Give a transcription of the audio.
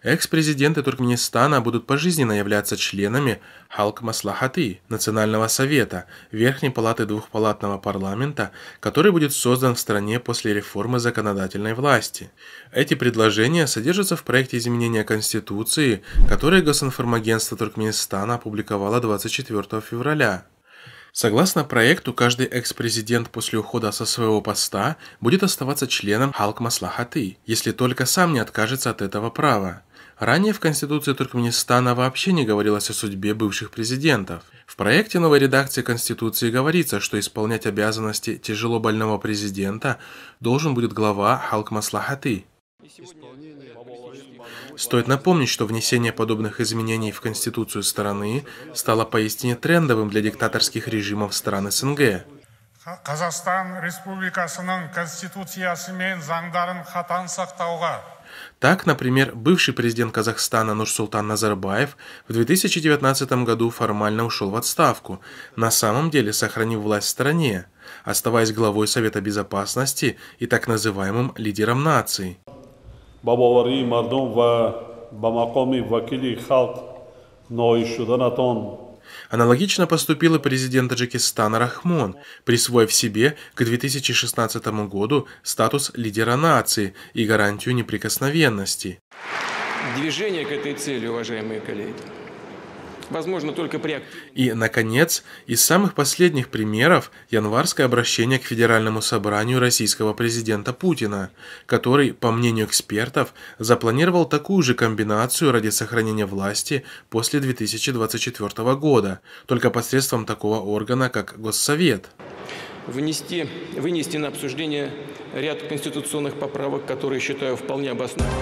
Экс-президенты Туркменистана будут пожизненно являться членами Халк Маслахаты, Национального совета, Верхней палаты двухпалатного парламента, который будет создан в стране после реформы законодательной власти. Эти предложения содержатся в проекте изменения Конституции, который Госинформагентство Туркменистана опубликовало 24 февраля. Согласно проекту, каждый экс-президент после ухода со своего поста будет оставаться членом Халк Маслахаты, если только сам не откажется от этого права. Ранее в Конституции Туркменистана вообще не говорилось о судьбе бывших президентов. В проекте новой редакции Конституции говорится, что исполнять обязанности тяжело больного президента должен будет глава Халк Маслахаты. Стоит напомнить, что внесение подобных изменений в Конституцию страны стало поистине трендовым для диктаторских режимов стран СНГ. Казахстан Республикасының Конституциясы мен заңдарын қатаң сақтауға. Так, например, бывший президент Казахстана Нурсултан Назарбаев в 2019 году формально ушел в отставку, на самом деле сохранив власть в стране, оставаясь главой Совета Безопасности и так называемым лидером нации. Бабавари мардум ва бамакоми вакили халк ноишуданатон. Аналогично поступил и президент Таджикистана Рахмон, присвоив себе к 2016 году статус лидера нации и гарантию неприкосновенности. Движение к этой цели, уважаемые коллеги, возможно только при... И, наконец, из самых последних примеров январское обращение к Федеральному собранию российского президента Путина, который, по мнению экспертов, запланировал такую же комбинацию ради сохранения власти после 2024 года, только посредством такого органа, как Госсовет. Вынести на обсуждение ряд конституционных поправок, которые считаю вполне обоснованными.